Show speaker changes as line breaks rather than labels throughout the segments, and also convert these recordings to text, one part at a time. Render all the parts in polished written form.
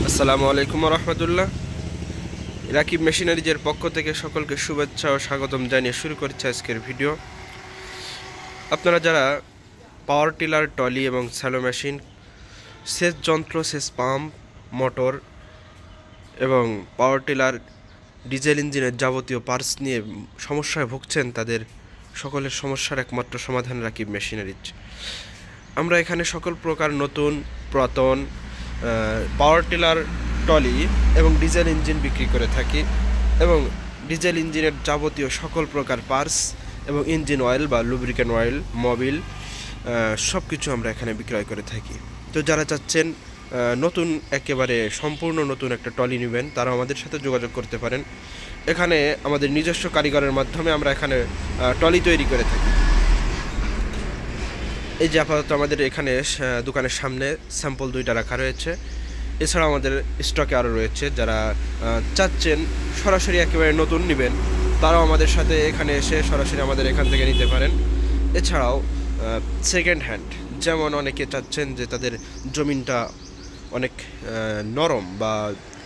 আসসালামু আলাইকুম রহমতুল্লাহ। রাকিব মেশিনারিজের পক্ষ থেকে সকলকে শুভেচ্ছা ও স্বাগতম জানিয়ে শুরু করছে আজকের ভিডিও। আপনারা যারা পাওয়ার টিলার, টলি এবং স্যালো মেশিন, সেচ যন্ত্র, সেচ পাম্প, মোটর এবং পাওয়ার টিলার, ডিজেল ইঞ্জিনের যাবতীয় পার্টস নিয়ে সমস্যায় ভুগছেন, তাদের সকলের সমস্যার একমাত্র সমাধান রাকিব মেশিনারিজ। আমরা এখানে সকল প্রকার নতুন, পুরাতন পাওয়ার টিলার, টলি এবং ডিজেল ইঞ্জিন বিক্রি করে থাকি এবং ডিজেল ইঞ্জিনের যাবতীয় সকল প্রকার পার্টস এবং ইঞ্জিন অয়েল বা লুব্রিকেন্ট অয়েল, মোবিল সব কিছু আমরা এখানে বিক্রয় করে থাকি। তো যারা চাচ্ছেন নতুন, একেবারে সম্পূর্ণ নতুন একটা টলি নেবেন, তারা আমাদের সাথে যোগাযোগ করতে পারেন। এখানে আমাদের নিজস্ব কারিগরের মাধ্যমে আমরা এখানে টলি তৈরি করে থাকি। এই যে আপাতত আমাদের এখানে দোকানের সামনে স্যাম্পল 2টা রাখা রয়েছে। এছাড়াও আমাদের স্টকে আরও রয়েছে। যারা চাচ্ছেন সরাসরি একেবারে নতুন নেবেন, তারাও আমাদের সাথে এখানে এসে সরাসরি আমাদের এখান থেকে নিতে পারেন। এছাড়াও সেকেন্ড হ্যান্ড, যেমন অনেকে চাচ্ছেন যে তাদের জমিনটা অনেক নরম বা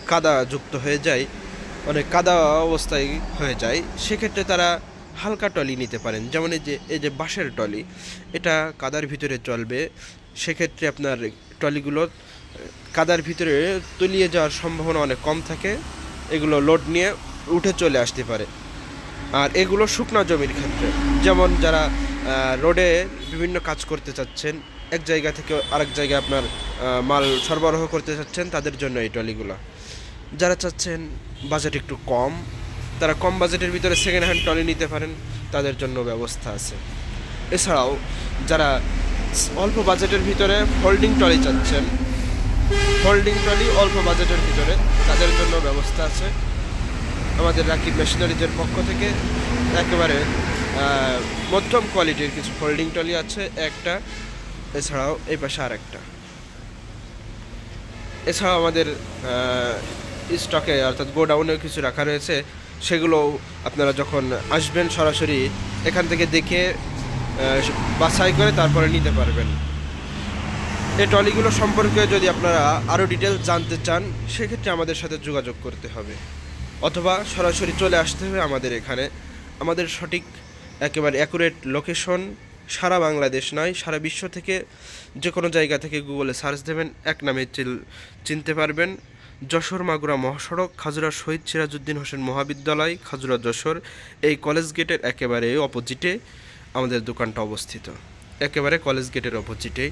কাদাযুক্ত হয়ে যায়, অনেক কাদা অবস্থায় হয়ে যায়, সেক্ষেত্রে তারা হালকা টলি নিতে পারেন। যেমন এই যে বাঁশের টলি, এটা কাদার ভিতরে চলবে। সেক্ষেত্রে আপনার টলিগুলো কাদার ভিতরে তলিয়ে যাওয়ার সম্ভাবনা অনেক কম থাকে। এগুলো লোড নিয়ে উঠে চলে আসতে পারে। আর এগুলো শুকনো জমির ক্ষেত্রে, যেমন যারা রোডে বিভিন্ন কাজ করতে চাচ্ছেন, এক জায়গা থেকে আরেক জায়গায় আপনার মাল সরবরাহ করতে চাচ্ছেন, তাদের জন্য এই টলিগুলো। যারা চাচ্ছেন বাজেট একটু কম, তারা কম বাজেটের ভিতরে সেকেন্ড হ্যান্ড টলি নিতে পারেন, তাদের জন্য ব্যবস্থা আছে। এছাড়াও যারা অল্প বাজেটের ভিতরে ফোল্ডিং টলি চাচ্ছেন, ফোল্ডিং টলি অল্প বাজেটের ভিতরে, তাদের জন্য ব্যবস্থা আছে। আমাদের রাকিব মেশিনারিজের পক্ষ থেকে একেবারে মধ্যম কোয়ালিটির কিছু ফোল্ডিং টলি আছে একটা, এছাড়াও এই পাশে আর একটা। এছাড়াও আমাদের স্টকে অর্থাৎ গোডাউনেও কিছু রাখা রয়েছে। সেগুলো আপনারা যখন আসবেন সরাসরি এখান থেকে দেখে বাছাই করে তারপরে নিতে পারবেন। এই টলিগুলো সম্পর্কে যদি আপনারা আরও ডিটেলস জানতে চান, সেক্ষেত্রে আমাদের সাথে যোগাযোগ করতে হবে, অথবা সরাসরি চলে আসতে হবে আমাদের এখানে। আমাদের সঠিক একেবারে অ্যাকুরেট লোকেশন সারা বাংলাদেশ নয়, সারা বিশ্ব থেকে যে কোনো জায়গা থেকে গুগলে সার্চ দেবেন, এক নামে চিনতে পারবেন। যশোর মাগুরা মহাসড়ক, খাজুরা শহীদ সিরাজউদ্দিন হোসেন মহাবিদ্যালয়, খাজুরা যশোর, এই কলেজ গেটের একেবারে অপোজিটে আমাদের দোকানটা অবস্থিত, একেবারে কলেজ গেটের অপোজিটে।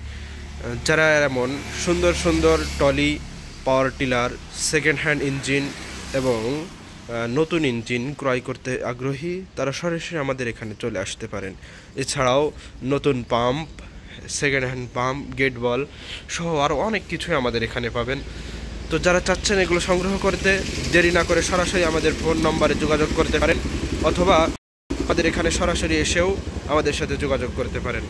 যারা এমন সুন্দর সুন্দর trolley, power tiller, second hand engine এবং নতুন ইঞ্জিন ক্রয় করতে আগ্রহী, তারা সরাসরি আমাদের এখানে চলে আসতে পারেন। এছাড়াও নতুন pump, second hand pump, gate valve সহ আরও অনেক কিছুই আমাদের এখানে পাবেন। তো যারা চাচ্ছেন এগুলো সংগ্রহ করতে, দেরি না করে সরাসরি আমাদের ফোন নম্বরে যোগাযোগ করতে পারেন, অথবা আমাদের এখানে সরাসরি এসেও আমাদের সাথে যোগাযোগ করতে পারেন।